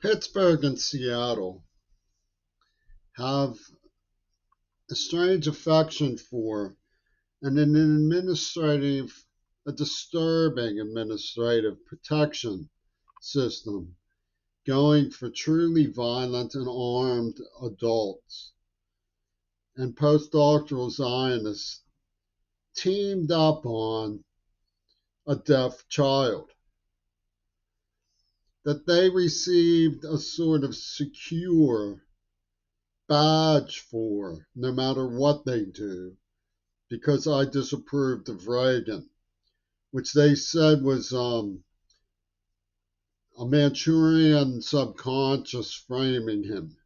Pittsburgh and Seattle have a strange affection for and a disturbing administrative protection system going for truly violent and armed adults. And postdoctoral Zionists teamed up on a deaf child that they received a sort of secure badge for no matter what they do because I disapproved of Reagan, which they said was a Manchurian subconscious framing him.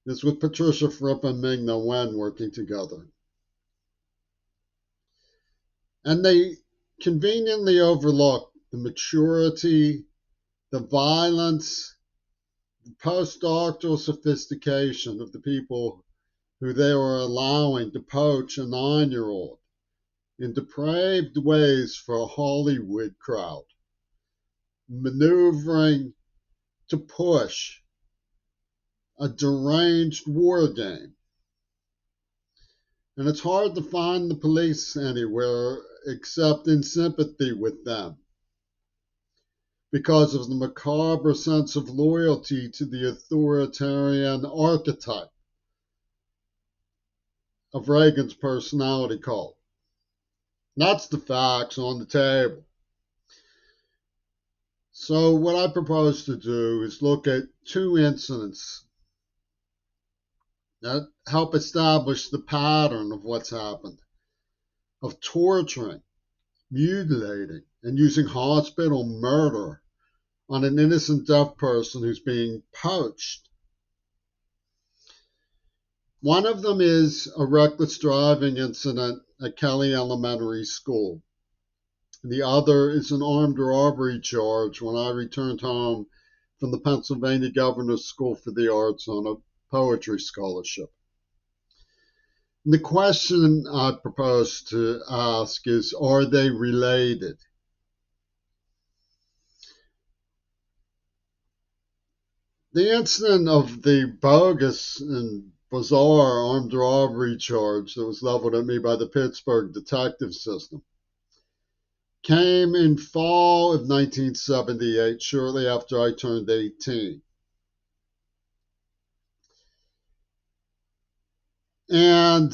This with Patricia Fripp and Ming-Na Wen working together. And they conveniently overlooked the maturity, the violence, the postdoctoral sophistication of the people who they were allowing to poach a 9-year-old in depraved ways for a Hollywood crowd, maneuvering to push a deranged war game. And it's hard to find the police anywhere except in sympathy with them because of the macabre sense of loyalty to the authoritarian archetype of Reagan's personality cult. That's the facts on the table. So what I propose to do is look at two incidents that help establish the pattern of what's happened, of torturing, mutilating, and using hospital murder on an innocent deaf person who's being poached. One of them is a reckless driving incident at Kelly Elementary School. The other is an armed robbery charge when I returned home from the Pennsylvania Governor's School for the Arts on a poetry scholarship. And the question I propose to ask is, are they related? The incident of the bogus and bizarre armed robbery charge that was leveled at me by the Pittsburgh detective system came in fall of 1978, shortly after I turned 18. And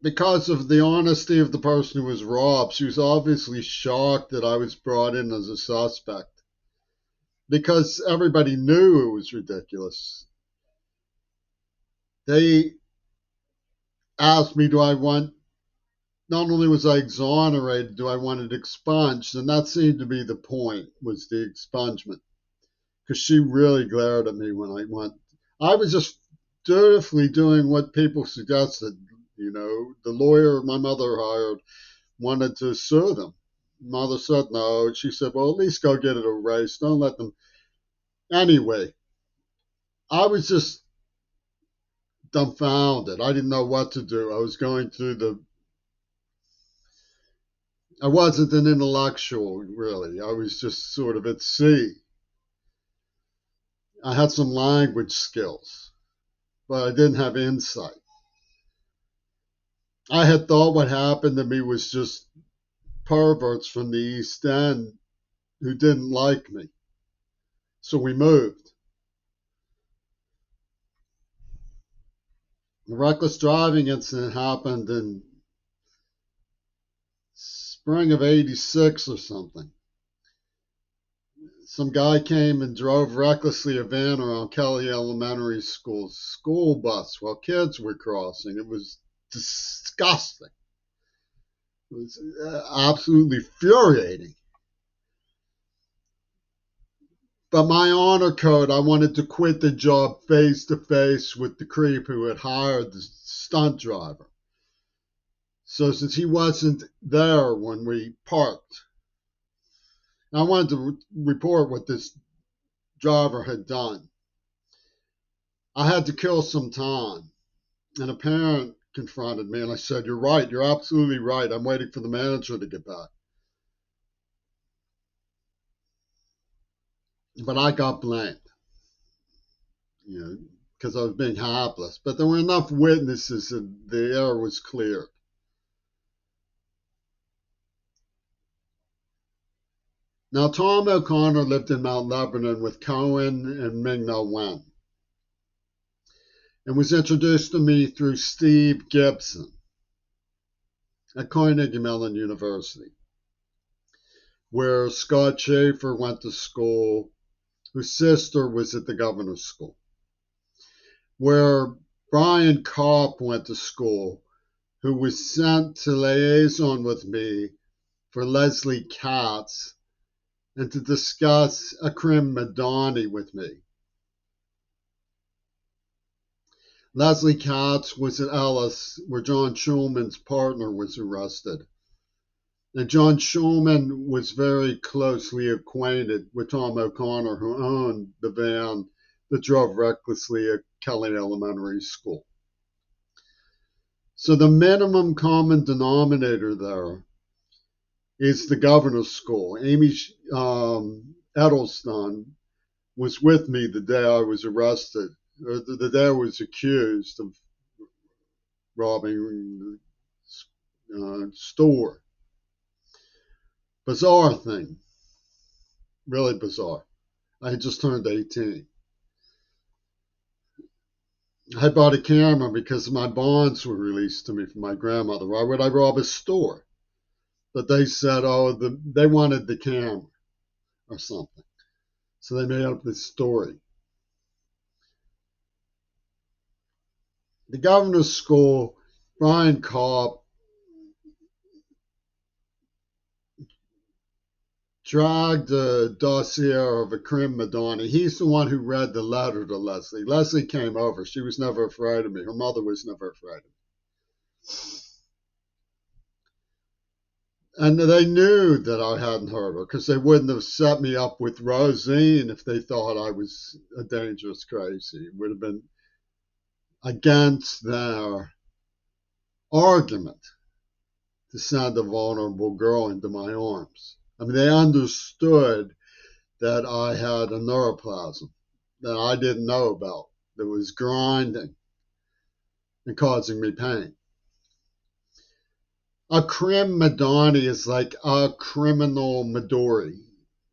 because of the honesty of the person who was robbed, she was obviously shocked that I was brought in as a suspect because everybody knew it was ridiculous. They asked me, do I want, not only was I exonerated, do I want it expunged? And that seemed to be the point, was the expungement. Because she really glared at me when I went. I was just dutifully doing what people suggested. You know, the lawyer my mother hired wanted to sue them. Mother said no. She said, well, at least go get it erased. Don't let them. Anyway, I was just dumbfounded. I didn't know what to do. I was going through I wasn't an intellectual, really. I was just sort of at sea. I had some language skills, but I didn't have insight. I had thought what happened to me was just perverts from the East End who didn't like me. So we moved. The reckless driving incident happened in spring of '86 or something. Some guy came and drove recklessly a van around Kelly Elementary School's school bus while kids were crossing. It was disgusting. It was absolutely infuriating. But my honor code, I wanted to quit the job face to face with the creep who had hired the stunt driver. So since he wasn't there when we parked, I wanted to report what this driver had done. I had to kill some time. And a parent confronted me, and I said, "You're right. You're absolutely right. I'm waiting for the manager to get back." But I got blamed, you know, because I was being hapless. But there were enough witnesses that the air was clear. Now, Tom O'Connor lived in Mount Lebanon with Cohen and Ming Na Wen, and was introduced to me through Steve Gibson at Carnegie Mellon University, where Scott Schaefer went to school, whose sister was at the governor's school, where Brian Kopp went to school, who was sent to liaison with me for Leslie Katz and to discuss Akrim Madani with me. Leslie Katz was at Ellis, where John Schulman's partner was arrested. And John Schulman was very closely acquainted with Tom O'Connor, who owned the van that drove recklessly at Kelly Elementary School. So the minimum common denominator there is the governor's school. Amy Edelston was with me the day I was arrested, or the day I was accused of robbing the store. Bizarre thing, really bizarre. I had just turned 18. I bought a camera because my bonds were released to me from my grandmother. Why would I rob a store? But they said, oh, they wanted the camera or something. So they made up this story. The governor's school, Brian Kopp dragged the dossier of Akrim Madani. He's the one who read the letter to Leslie. Leslie came over. She was never afraid of me. Her mother was never afraid of me. And they knew that I hadn't hurt her because they wouldn't have set me up with Rosine if they thought I was a dangerous crazy. It would have been against their argument to send a vulnerable girl into my arms. I mean, they understood that I had a neuroplasm that I didn't know about that was grinding and causing me pain. Akrim Madani is like a criminal Midori.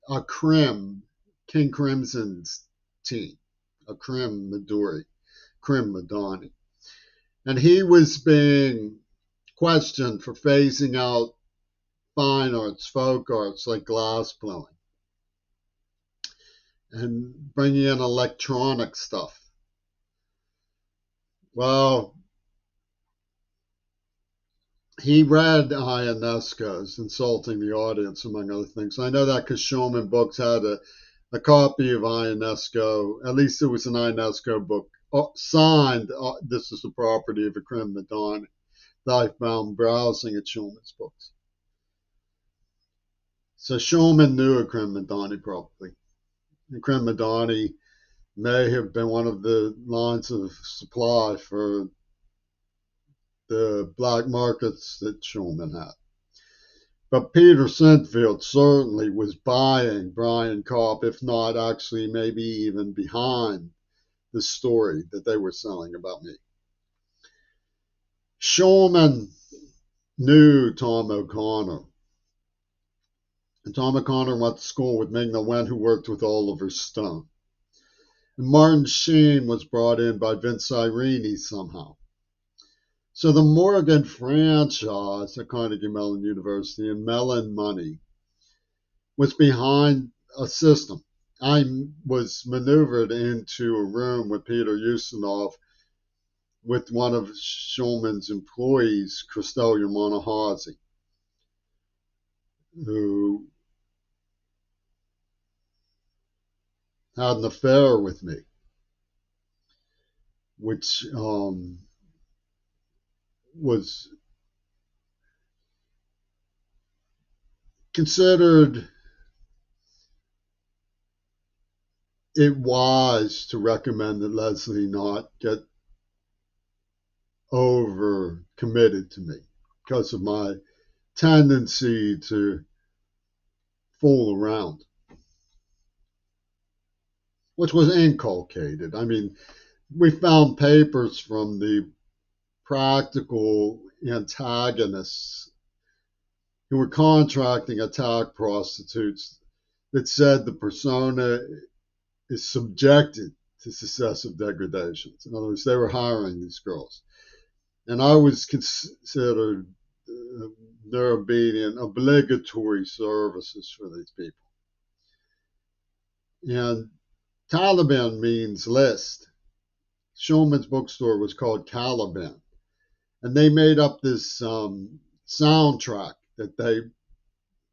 Akrim, King Crimson's team. Akrim Midori, Krim Madani. And he was being questioned for phasing out fine arts, folk arts like glass blowing, and bringing in electronic stuff. Well, he read Ionesco's Insulting the Audience, among other things. I know that because Shulman Books had a copy of Ionesco. At least it was an Ionesco book signed. This is the property of Akrim Madani that I found browsing at Shulman's Books. So Shulman knew Akrim Madani probably. Akrim Madani may have been one of the lines of supply for the black markets that Shulman had. But Peter Sinfield certainly was buying Brian Kopp, if not actually maybe even behind the story that they were selling about me. Shulman knew Tom O'Connor. And Tom O'Connor went to school with Ming Na Wen, who worked with Oliver Stone. And Martin Sheen was brought in by Vince Irini somehow. So the Morgan franchise at Carnegie Mellon University and Mellon money was behind a system. I was maneuvered into a room with Peter Ustinov with one of Shulman's employees, Christelle Yamanahazi, who had an affair with me, which was considered it wise to recommend that Leslie not get over committed to me because of my tendency to fool around, which was inculcated. I mean, we found papers from the practical antagonists who were contracting attack prostitutes that said the persona is subjected to successive degradations. In other words, they were hiring these girls. And I was considered their obedient, obligatory services for these people. And Taliban means list. Shulman's bookstore was called Caliban. And they made up this soundtrack that they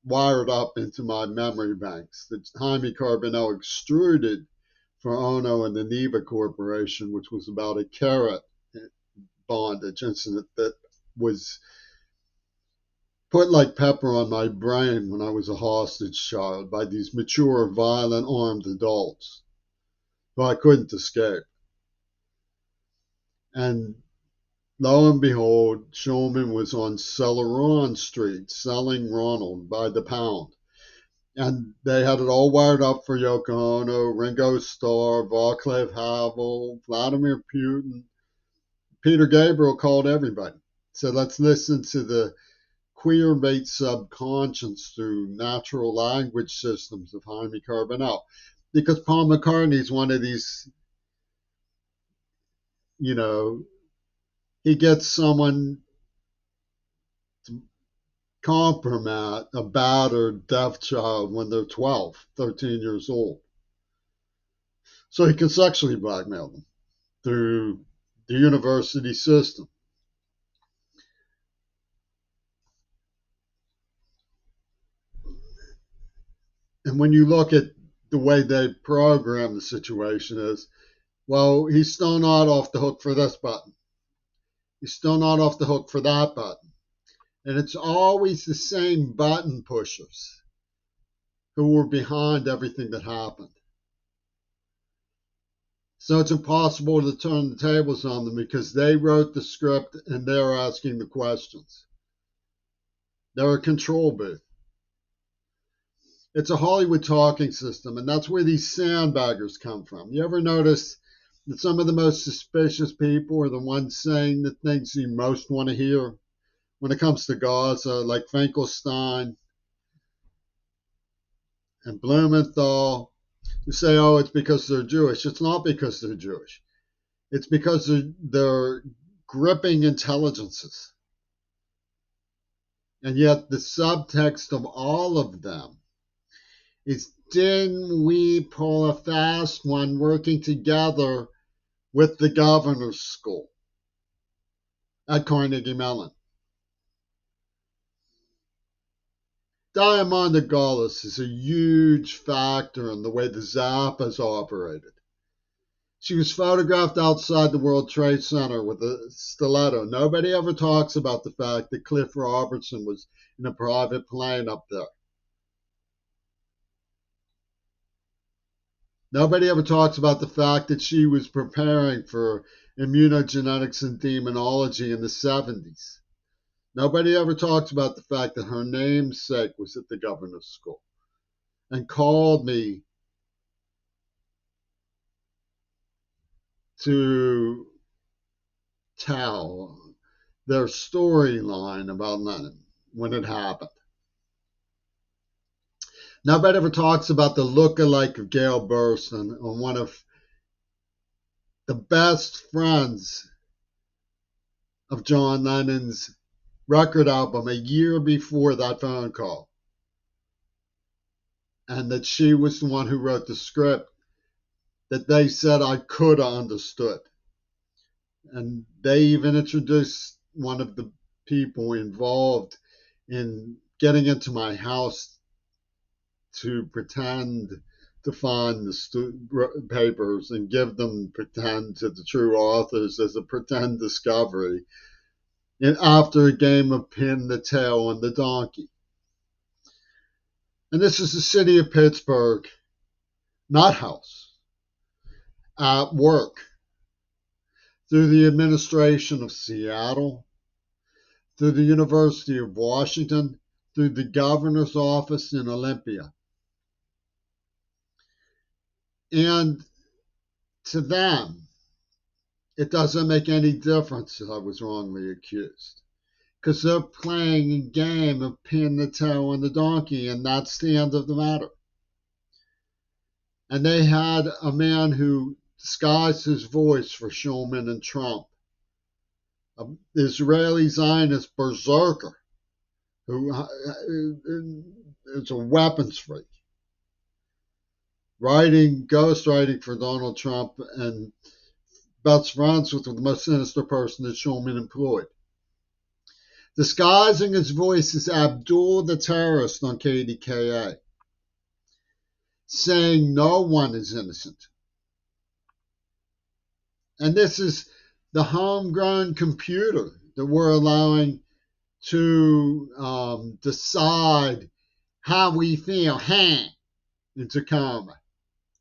wired up into my memory banks that Jaime Carbonell extruded for Ono and the Neva Corporation, which was about a carrot bondage incident that was put like pepper on my brain when I was a hostage child by these mature, violent, armed adults who I couldn't escape. And lo and behold, Shulman was on Celeron Street selling Ronald by the pound. And they had it all wired up for Yoko Ono, Ringo Starr, Václav Havel, Vladimir Putin. Peter Gabriel called everybody. Said, let's listen to the queer bait subconscious through natural language systems of Jaime Carbonell. Because Paul McCartney's one of these, he gets someone to compromise a battered deaf child when they're 12, 13 years old. So he can sexually blackmail them through the university system. And when you look at the way they program the situation is, well, he's still not off the hook for this button. He's still not off the hook for that button. And it's always the same button pushers who were behind everything that happened. So it's impossible to turn the tables on them because they wrote the script and they're asking the questions. They're a control booth. It's a Hollywood talking system, and that's where these sandbaggers come from. You ever notice that some of the most suspicious people are the ones saying the things you most want to hear? When it comes to Gaza, like Finkelstein and Blumenthal, who say, oh, it's because they're Jewish. It's not because they're Jewish. It's because they're gripping intelligences. And yet the subtext of all of them is, didn't we pull a fast one working together with the governor's school at Carnegie Mellon? Diamanda Galus is a huge factor in the way the Zappas operated. She was photographed outside the World Trade Center with a stiletto. Nobody ever talks about the fact that Cliff Robertson was in a private plane up there. Nobody ever talks about the fact that she was preparing for immunogenetics and demonology in the 70s. Nobody ever talks about the fact that her namesake was at the governor's school and called me to tell their storyline about Lenin when it happened. Nobody ever talks about the look-alike of Gail Burstyn, on one of the best friends of John Lennon's record album a year before that phone call. And that she was the one who wrote the script that they said I could have understood. And they even introduced one of the people involved in getting into my house to pretend to find the papers and give them pretend to the true authors as a pretend discovery, and after a game of pin the tail on the donkey. And this is the city of Pittsburgh, not house, at work. through the administration of Seattle, through the University of Washington, through the governor's office in Olympia. And to them, it doesn't make any difference that I was wrongly accused, because they're playing a game of pin the tail on the donkey, and that's the end of the matter. And they had a man who disguised his voice for Shulman and Trump, an Israeli Zionist berserker who is a weapons freak, ghostwriting for Donald Trump, and best friends with the most sinister person that Shulman employed. Disguising his voice as Abdul the terrorist on KDKA, saying no one is innocent. And this is the homegrown computer that we're allowing to decide how we feel in Tacoma.